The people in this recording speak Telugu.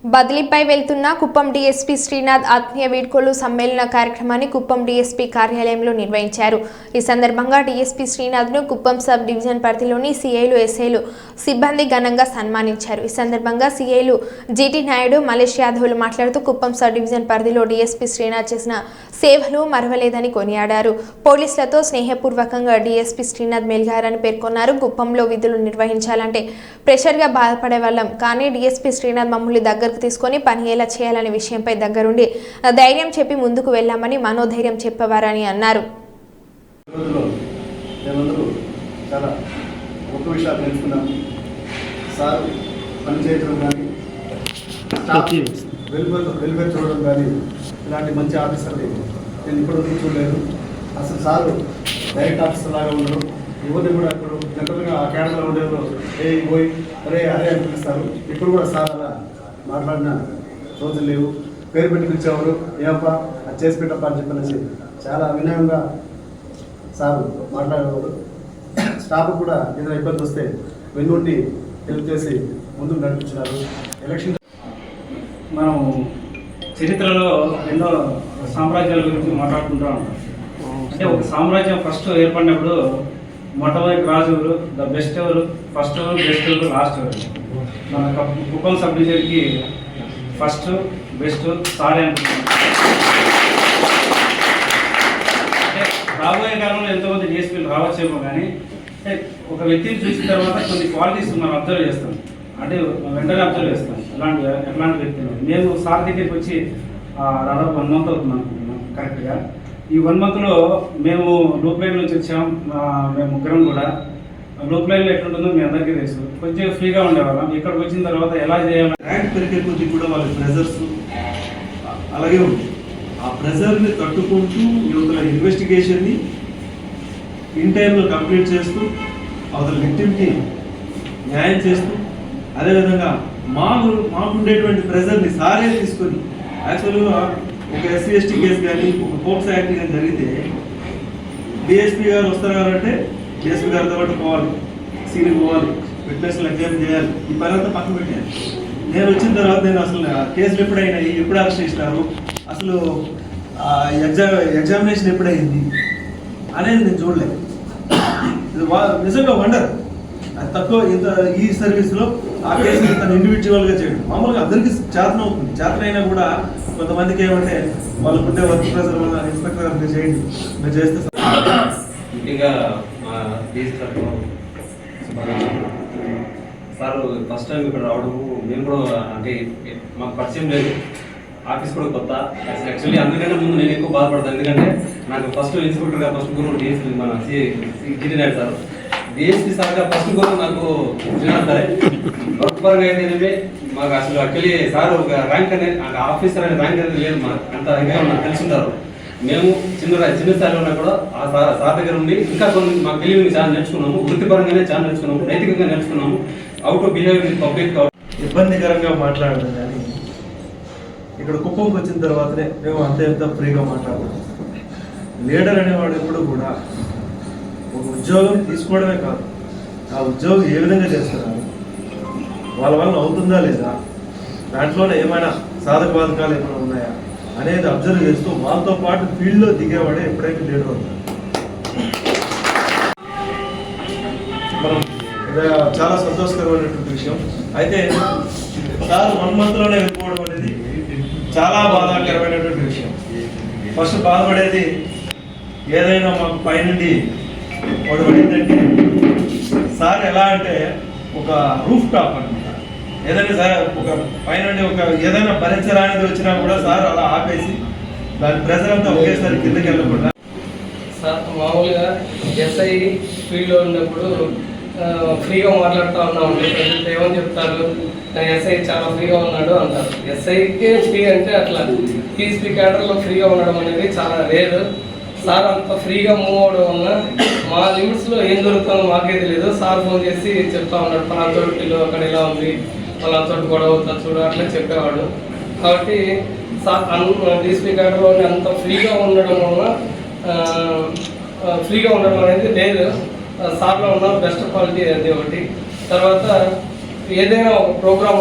బదిలీపై వెళ్తున్న కుప్పం డీఎస్పీ శ్రీనాథ్ ఆత్మీయ వీడ్కోలు సమ్మేళన కార్యక్రమాన్ని కుప్పం డీఎస్పీ కార్యాలయంలో నిర్వహించారు. ఈ సందర్భంగా డీఎస్పీ శ్రీనాథ్ను కుప్పం సబ్ డివిజన్ పరిధిలోని సీఐలు, ఎస్ఐలు సిబ్బంది ఘనంగా సన్మానించారు. ఈ సందర్భంగా సీఐలు జీటీ నాయుడు, మలేష్ యాదవ్లు మాట్లాడుతూ కుప్పం సబ్ డివిజన్ పరిధిలో డీఎస్పీ శ్రీనాథ్ చేసిన సేవలు మరవలేదని కొనియాడారు. పోలీసులతో స్నేహపూర్వకంగా డీఎస్పీ శ్రీనాథ్ మెలిగారని పేర్కొన్నారు. కుప్పంలో విధులు నిర్వహించాలంటే ప్రెషర్గా బాధపడే వాళ్ళం, కానీ డీఎస్పీ శ్రీనాథ్ మమ్మల్ని దగ్గరకు తీసుకొని పని ఎలా చేయాలనే విషయంపై దగ్గరుండి ధైర్యం చెప్పి ముందుకు వెళ్ళామని మనోధైర్యం చెప్పేవారని అన్నారు. చూడడం కానీ ఇలాంటి మంచి ఆఫీసర్ని నేను ఇప్పటివరకు చూడలేదు. అసలు సారు డైరెక్ట్ ఆఫీసర్ లాగా ఉండరు. ఎవరిని కూడా ఇప్పుడు జనరల్గా ఆ క్యాడర్లో ఉండేవారు ఏ పోయి అరే అరే అని పిలుస్తారు. ఇప్పుడు కూడా సార్ అలా మాట్లాడిన రోజులు లేవు. పేరు పెట్టి పిలిచేవారు, ఏమప్పా అది చేసి పెట్టప్ప అని చెప్పనేసి చాలా వినయంగా సార్ మాట్లాడేవారు. స్టాఫ్ కూడా ఏదైనా ఇబ్బంది వస్తే వెన్నుండి హెల్ప్ చేసి ముందుకు నడిపించినారు. ఎలక్షన్ మనం చరిత్రలో ఎన్నో సామ్రాజ్యాల గురించి మాట్లాడుకుంటూ ఉంటాం. అంటే ఒక సామ్రాజ్యం ఫస్ట్ ఏర్పడినప్పుడు మొట్టమొదటి రాజు ఎవరు, ద బెస్ట్ ఎవరు, ఫస్ట్ ఎవరు, బెస్ట్ ఎవరు, లాస్ట్ ఎవరు. మన కుప్పం సబ్ డివిజన్కి ఫస్ట్, బెస్ట్, సారే అనుకుంటున్నాం. అంటే రాబోయే కాలంలో ఎంతోమంది డిఎస్పీలు రావచ్చేమో, కానీ ఒక వ్యక్తిని చూసిన తర్వాత కొన్ని క్వాలిటీస్ మనం అబ్జర్వ్ చేస్తాం. అంటే వెంటనే అబ్జర్వ్ చేస్తాం ఎట్లాంటి వ్యక్తులు. మేము సార్ దగ్గరికి వచ్చి దాదాపు 1 month అవుతుంది అనుకుంటున్నాం కరెక్ట్గా. ఈ 1 monthలో మేము లూప్ లైన్ నుంచి వచ్చాం. మేము ముగ్గురం కూడా లూప్ లైన్లో ఎట్లుంటుందో మీ అందరికీ తెలుసు. కొంచెం ఫ్రీగా ఉండేవాళ్ళం. ఇక్కడికి వచ్చిన తర్వాత ఎలా చేయాలి, ర్యాంక్ పెరిగే కొద్ది కూడా వాళ్ళ ప్రెజర్స్ అలాగే ఉంది. ఆ ప్రెజర్ని తట్టుకుంటూ యువతల ఇన్వెస్టిగేషన్ని ఇన్ టైంలో కంప్లీట్ చేస్తూ అవతల విక్టిమ్కి న్యాయం చేస్తూ, అదేవిధంగా మాకుండేటువంటి ప్రెజర్ని సారే తీసుకొని, యాక్చువల్గా ఒక ఎస్సీ ఎస్టీ కేసు కానీ ఒక పోక్సో యాక్ట్ కానీ జరిగితే డిఎస్పీ గారు వస్తున్నారంటే డిఎస్పీ గారితో పాటు పోవాలి, సీనికి పోవాలి, విట్నెస్లు ఎగ్జామిన్ చేయాలి. ఈ పని అంతా పక్కన పెట్టాను. నేను వచ్చిన తర్వాత నేను అసలు కేసులు ఎప్పుడైనాయి, ఎప్పుడు అరెస్ట్ చేసినారు, అసలు ఎగ్జామినేషన్ ఎప్పుడైంది అనేది నేను చూడలేదు. నిజంగా వండర్. అది తక్కువ ఇంత ఈ సర్వీస్లో ఆ కేసుని తను ఇండివిజువల్గా చేయడం. మామూలుగా అందరికీ చేతన అవుతుంది. చేతనైనా కూడా కొంతమందికి ఏమంటే వాళ్ళకు ఉండే వర్క్ ప్రెజర్ వల్ల ఇన్స్పెక్టర్ గారు చేయండి, మీరు చేస్తే ముఖ్యంగా మా సార్ ఫస్ట్ టైం ఇక్కడ రావడము, మేము కూడా అంటే మాకు పరిచయం లేదు, ఆఫీస్ కూడా కొత్త. యాక్చువల్లీ అందుకంటే ముందు నేను ఎక్కువ బాధపడతాను. ఎందుకంటే నాకు ఫస్ట్ ఇన్స్పెక్టర్గా ఫస్ట్ గురువు డిఎస్పీ మన జీటీ నాయుడు సార్, డిఎస్పీ సార్గా ఫస్ట్ గురువు నాకు శ్రీనాథ్ సారే. వర్క్ పరంగా అయితే మాకు అసలు యాక్చువల్లీ సార్ ఒక ర్యాంక్ అనేది ఆఫీసర్ అనే ర్యాంక్ అనేది లేదు. మాకు అంత నాకు తెలుసుంటారు. మేము చిన్న స్థాయిలో ఉన్నా కూడా ఆ సార్ దగ్గర ఉండి ఇంకా కొన్ని మాకు తెలివిని చాలా నేర్చుకున్నాము. వృత్తిపరంగానే చాలా నేర్చుకున్నాము, నైతికంగా నేర్చుకున్నాము. Out to behave with public. ఇబ్బందికరంగా మాట్లాడడం కానీ ఇక్కడ కుప్పంకి వచ్చిన తర్వాతనే మేము అంత ఫ్రీగా మాట్లాడతాం. లీడర్ అనేవాడు ఎప్పుడు కూడా ఒక ఉద్యోగం తీసుకోవడమే కాదు, ఆ ఉద్యోగం ఏ విధంగా చేస్తున్నారు, వాళ్ళ వల్ల అవుతుందా లేదా, దాంట్లోనే ఏమైనా సాధక బాధకాలు ఏమైనా ఉన్నాయా అనేది అబ్జర్వ్ చేస్తూ వాళ్ళతో పాటు ఫీల్డ్లో దిగేవాడే ఎప్పుడైతే లీడర్ అవుతారు. మనం చాలా సంతోషకరమైనటువంటి విషయం. అయితే సార్ 1 monthలోనే వెళ్ళిపోవడం అనేది చాలా బాధాకరమైనటువంటి విషయం. ఫస్ట్ బాధపడేది ఏదైనా మాకు పైనుండి పడిందంటే సార్ ఎలా అంటే ఒక రూఫ్ టాప్ అనమాట. ఏదైనా సార్ ఒక పైనుండి ఒక ఏదైనా భరించరానిది వచ్చినా కూడా సార్ అలా ఆపేసి దాని ప్రెజర్ అంతా ఒకేసారి కిందకి వెళ్ళకుండా. సార్ మామూలుగా ఎస్ఐ ఫీల్డ్లో ఉన్నప్పుడు ఫ్రీగా మాట్లాడుతూ ఉన్నామండి. ప్రజలు ఏమని చెప్తారు, ఎస్ఐ చాలా ఫ్రీగా ఉన్నాడు అంటారు. ఎస్ఐకే ఫ్రీ అంటే అట్లా టీఎస్పీ క్యాడర్లో ఫ్రీగా ఉండడం అనేది చాలా రేరు. సార్ అంత ఫ్రీగా మూవ్ అవడం వల్ల మా లిమిట్స్లో ఏం జరుగుతుందో మాకే తెలియదు. సార్ ఫోన్ చేసి చెప్తా ఉన్నాడు, పలానా చోటు పిల్లలు అక్కడ ఇలా ఉంది, పలానా చోటు గొడవ అవుతుంది చూడు, అట్లా చెప్పేవాడు. కాబట్టి సార్ టీఎస్పీ క్యాడర్లో అంత ఫ్రీగా ఉండడం అనేది లేదు. సార్లో ఉన్న బెస్ట్ క్వాలిటీ అది ఒకటి. తర్వాత ఏదైనా ఒక ప్రోగ్రామ్